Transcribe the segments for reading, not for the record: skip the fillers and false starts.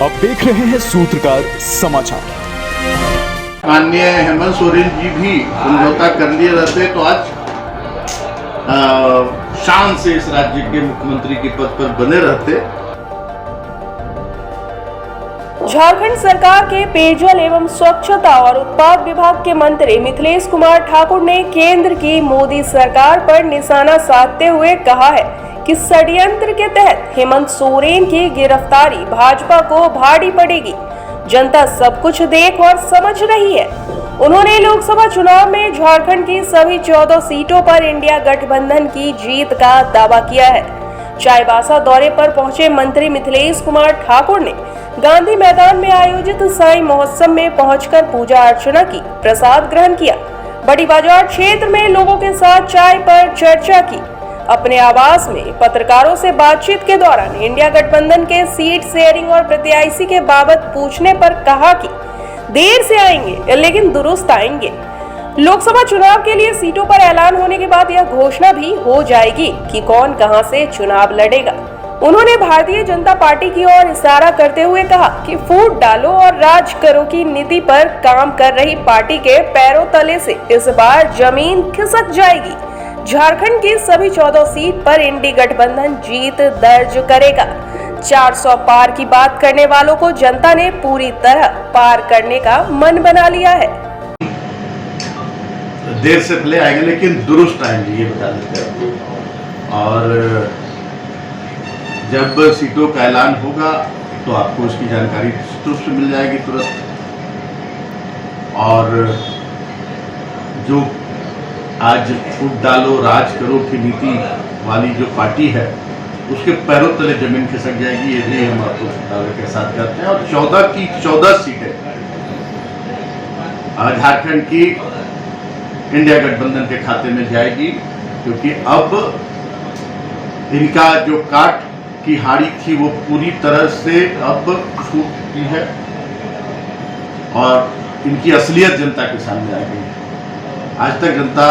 आप देख रहे हैं सूत्रकार समाचार। माननीय हेमंत सोरेन जी भी समझौता कर लिए रहते तो आज शान से इस राज्य के मुख्यमंत्री के पद पर बने रहते। झारखंड सरकार के पेयजल एवं स्वच्छता और उत्पाद विभाग के मंत्री मिथिलेश कुमार ठाकुर ने केंद्र की मोदी सरकार पर निशाना साधते हुए कहा है कि षड्यंत्र के तहत हेमंत सोरेन की गिरफ्तारी भाजपा को भारी पड़ेगी। जनता सब कुछ देख और समझ रही है। उन्होंने लोकसभा चुनाव में झारखंड की सभी 14 सीटों पर इंडिया गठबंधन की जीत का दावा किया है। चाईबासा दौरे पर पहुंचे मंत्री मिथिलेश कुमार ठाकुर ने गांधी मैदान में आयोजित साईं महोत्सव में पहुंचकर पूजा अर्चना की, प्रसाद ग्रहण किया। बड़ी बाजार क्षेत्र में लोगों के साथ चाय पर चर्चा की। अपने आवास में पत्रकारों से बातचीत के दौरान इंडिया गठबंधन के सीट शेयरिंग और प्रत्याशी के बाबत पूछने पर कहा कि देर से आएंगे लेकिन दुरुस्त आएंगे। लोकसभा चुनाव के लिए सीटों पर ऐलान होने के बाद यह घोषणा भी हो जाएगी कि कौन कहां से चुनाव लड़ेगा। उन्होंने भारतीय जनता पार्टी की ओर इशारा करते हुए कहा कि फूट डालो और राज करो की नीति पर काम कर रही पार्टी के पैरों तले से इस बार जमीन खिसक जाएगी। झारखंड की सभी 14 सीट पर इंडी गठबंधन जीत दर्ज करेगा। 400 पार की बात करने वालों को जनता ने पूरी तरह पार करने का मन बना लिया है। देर से पहले आएंगे लेकिन दुरुस्त आएंगे, ये बता देते हैं। और जब सीटों का ऐलान होगा तो आपको उसकी जानकारी रूप से मिल जाएगी तुरंत। और जो आज फूट डालो राज करो की नीति वाली जो पार्टी है उसके पैरों तले जमीन खिसक जाएगी, ये भी हम आपको दावे के साथ करते हैं। और 14 की 14 सीटें झारखंड की इंडिया गठबंधन के खाते में जाएगी, क्योंकि अब इनका जो काट की हाड़ी थी वो पूरी तरह से अब छूट चुकी है और इनकी असलियत जनता के सामने आ गई है। आज तक जनता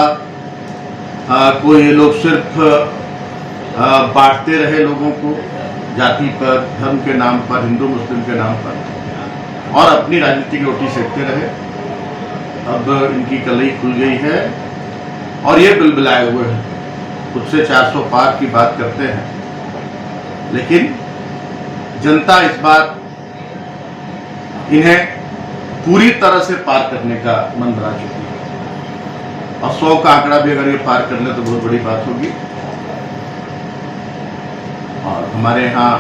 को ये लोग सिर्फ बांटते रहे लोगों को जाति पर, धर्म के नाम पर, हिंदू मुस्लिम के नाम पर, और अपनी राजनीतिक रोटी सेकते रहे। अब इनकी कलई खुल गई है और ये बिलबिलाए हुए हैं, खुद से 400 पार की बात करते हैं, लेकिन जनता इस बार इन्हें पूरी तरह से पार करने का मन बना चुकी है। और 100 का आंकड़ा भी अगर ये पार कर ले तो बहुत बड़ी बात होगी। और हमारे यहाँ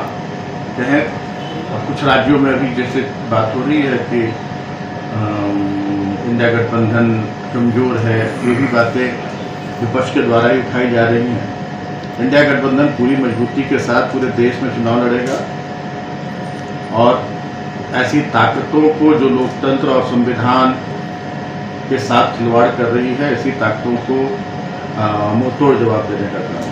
कहें और कुछ राज्यों में अभी जैसे बात हो रही है कि इंडिया गठबंधन कमजोर है, ये भी बातें विपक्ष के द्वारा ही उठाई जा रही हैं। इंडिया गठबंधन पूरी मजबूती के साथ पूरे देश में चुनाव लड़ेगा और ऐसी ताकतों को जो लोकतंत्र और संविधान के साथ खिलवाड़ कर रही है, ऐसी ताकतों को मुंहतोड़ जवाब देने का काम।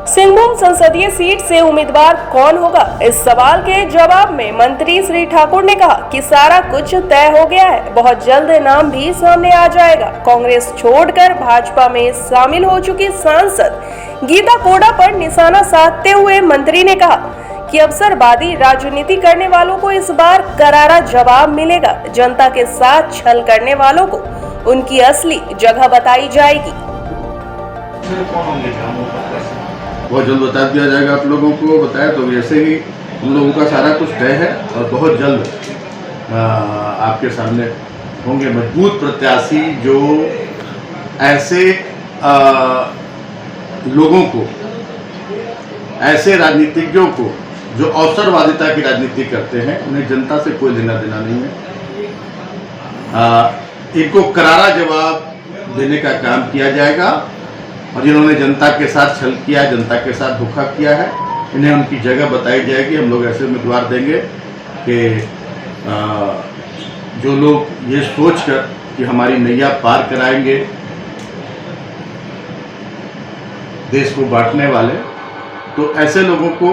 सिंहभूम संसदीय सीट से उम्मीदवार कौन होगा, इस सवाल के जवाब में मंत्री श्री ठाकुर ने कहा कि सारा कुछ तय हो गया है, बहुत जल्द नाम भी सामने आ जाएगा। कांग्रेस छोड़कर भाजपा में शामिल हो चुकी सांसद गीता कोड़ा पर निशाना साधते हुए मंत्री ने कहा कि अवसरवादी राजनीति करने वालों को इस बार करारा जवाब मिलेगा। जनता के साथ छल करने वालों को उनकी असली जगह बताई जाएगी। बहुत जल्द बता दिया जाएगा आप लोगों को। बताया तो ऐसे ही हम लोगों का सारा कुछ तय है और बहुत जल्द आपके सामने होंगे मजबूत प्रत्याशी जो ऐसे लोगों को, ऐसे राजनीतिज्ञों को जो अवसरवादिता की राजनीति करते हैं, उन्हें जनता से कोई लेना देना नहीं है। इनको करारा जवाब देने का काम किया जाएगा और जिन्होंने जनता के साथ छल किया, जनता के साथ धोखा किया है, इन्हें उनकी जगह बताई जाएगी। हम लोग ऐसे उम्मीदवार देंगे कि जो लोग ये सोचकर कि हमारी नैया पार कराएंगे देश को बांटने वाले, तो ऐसे लोगों को।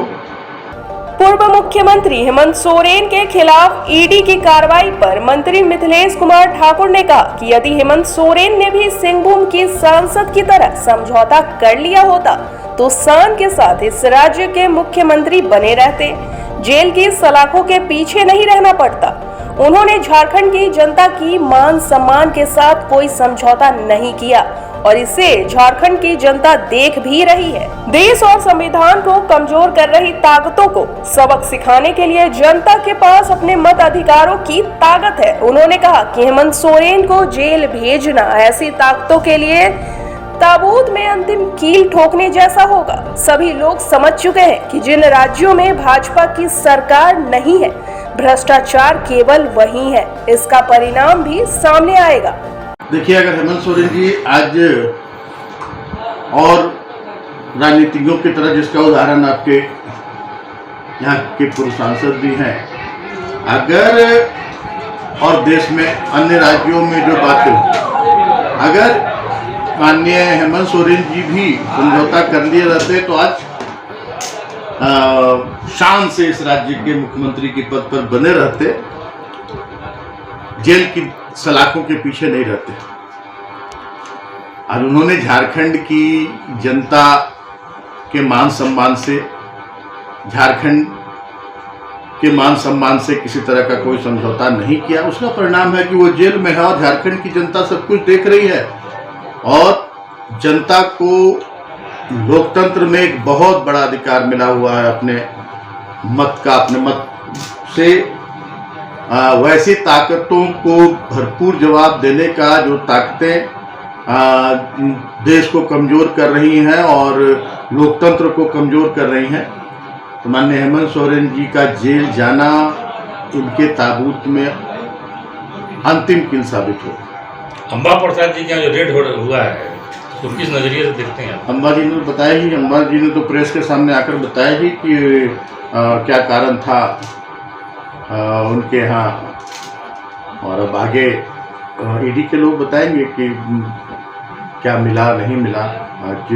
पूर्व मुख्यमंत्री हेमंत सोरेन के खिलाफ ईडी की कार्रवाई पर मंत्री मिथिलेश कुमार ठाकुर ने कहा कि यदि हेमंत सोरेन ने भी सिंहभूम की सांसद की तरह समझौता कर लिया होता तो शान के साथ इस राज्य के मुख्यमंत्री बने रहते। जेल की सलाखों के पीछे नहीं रहना पड़ता। उन्होंने झारखंड की जनता की मान सम्मान के साथ कोई समझौता नहीं किया और इसे झारखंड की जनता देख भी रही है। देश और संविधान को कमजोर कर रही ताकतों को सबक सिखाने के लिए जनता के पास अपने मत अधिकारों की ताकत है। उन्होंने कहा कि हेमंत सोरेन को जेल भेजना ऐसी ताकतों के लिए ताबूत में अंतिम कील ठोकने जैसा होगा। सभी लोग समझ चुके हैं कि जिन राज्यों में भाजपा की सरकार नहीं है, भ्रष्टाचार केवल वही है। इसका परिणाम भी सामने आएगा। देखिए, अगर हेमंत सोरेन जी आज और राजनीतिज्ञों की तरह, जिसका उदाहरण आपके यहाँ के पूर्व सांसद भी हैं, अगर और देश में अन्य राज्यों में जो बातें, अगर माननीय हेमंत सोरेन जी भी समझौता कर लिए रहते तो आज शान से इस राज्य के मुख्यमंत्री के पद पर बने रहते, जेल की सलाखों के पीछे नहीं रहते। और उन्होंने झारखंड की जनता के मान सम्मान से, झारखंड के मान सम्मान से किसी तरह का कोई समझौता नहीं किया। उसका परिणाम है कि वो जेल में है और झारखंड की जनता सब कुछ देख रही है। और जनता को लोकतंत्र में एक बहुत बड़ा अधिकार मिला हुआ है अपने मत का, अपने मत से वैसी ताकतों को भरपूर जवाब देने का, जो ताकतें देश को कमज़ोर कर रही हैं और लोकतंत्र को कमज़ोर कर रही हैं। तो माननीय हेमंत सोरेन जी का जेल जाना इनके ताबूत में अंतिम कील साबित हो। अंबा प्रसाद जी का जो रेड हुआ है, तो किस नज़रिए से देखते हैं आप? अंबा जी ने बताया ही, अंबा जी ने तो प्रेस के सामने आकर बताया ही कि क्या कारण था उनके यहाँ, और अब आगे ईडी के लोग बताएंगे कि क्या मिला नहीं मिला। आज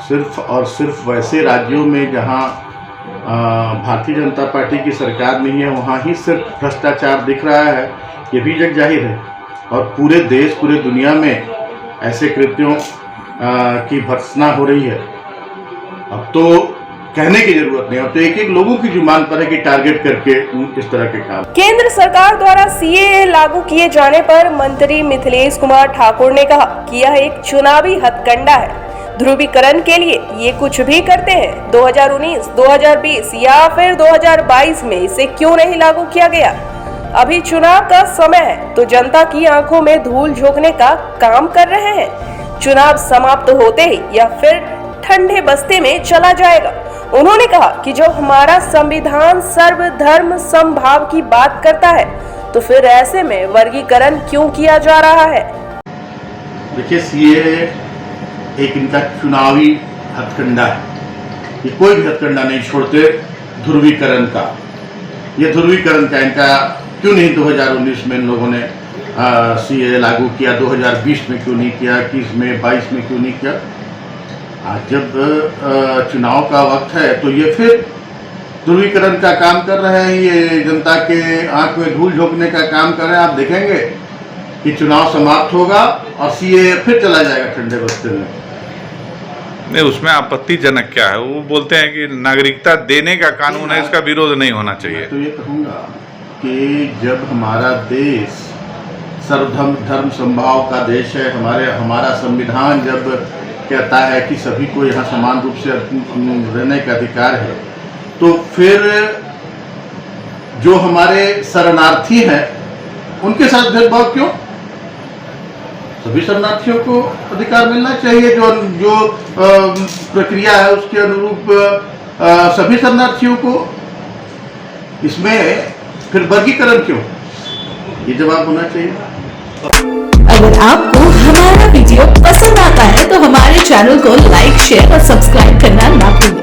सिर्फ और सिर्फ वैसे राज्यों में जहाँ भारतीय जनता पार्टी की सरकार नहीं है, वहाँ ही सिर्फ भ्रष्टाचार दिख रहा है, ये भी जग जाहिर है। और पूरे देश, पूरे दुनिया में ऐसे कृत्यों की भर्त्सना हो रही है। अब तो कहने की जरूरत नहीं, अब तो एक एक लोगों की जुबान पर है कि टारगेट करके इस तरह के काम। केंद्र सरकार द्वारा सीएए लागू किए जाने पर मंत्री मिथिलेश कुमार ठाकुर ने कहा कि यह एक चुनावी हथकंडा है। ध्रुवीकरण के लिए ये कुछ भी करते हैं। 2019, 2020 या फिर 2022 में इसे क्यों नहीं लागू किया गया? अभी चुनाव का समय है तो जनता की आंखों में धूल झोंकने का काम कर रहे हैं। चुनाव समाप्त होते ही या फिर ठंडे बस्ते में चला जाएगा। उन्होंने कहा कि जो हमारा संविधान सर्वधर्म समभाव की बात करता है, तो फिर ऐसे में वर्गीकरण क्यों किया जा रहा है? देखिए, सीएए एक इनका चुनावी हथकंडा है। ये कोई भी हथकंडा नहीं छोड़ते ध्रुवीकरण का। ये ध्रुवीकरण का इनका क्यों नहीं 2019 में इन लोगों ने सीएए लागू किया, 2020 में क्यों नहीं किया, 21 में, 22 में क्यों नहीं किया? आज जब चुनाव का वक्त है तो ये फिर ध्रुवीकरण का काम कर रहे हैं, ये जनता के आंख में धूल झोंकने का काम कर रहे हैं। आप देखेंगे कि चुनाव समाप्त होगा और सीएए फिर चला जाएगा ठंडे बस्ते में। नहीं, उसमें आपत्तिजनक क्या है? वो बोलते हैं कि नागरिकता देने का कानून है, इसका विरोध नहीं होना चाहिए। मैं तो ये कहूँगा कि जब हमारा देश सर्वधर्म समभाव का देश है, हमारा संविधान जब कहता है कि सभी को यहाँ समान रूप से रहने का अधिकार है, तो फिर जो हमारे शरणार्थी हैं उनके साथ भेदभाव क्यों? सभी शरणार्थियों को अधिकार मिलना चाहिए। जो प्रक्रिया है उसके अनुरूप सभी शरणार्थियों को। इसमें फिर वर्गीकरण क्यों? ये जवाब होना चाहिए। अगर आपको हमारा वीडियो पसंद आता है तो हमारे चैनल को लाइक, शेयर और सब्सक्राइब करना ना भूलें।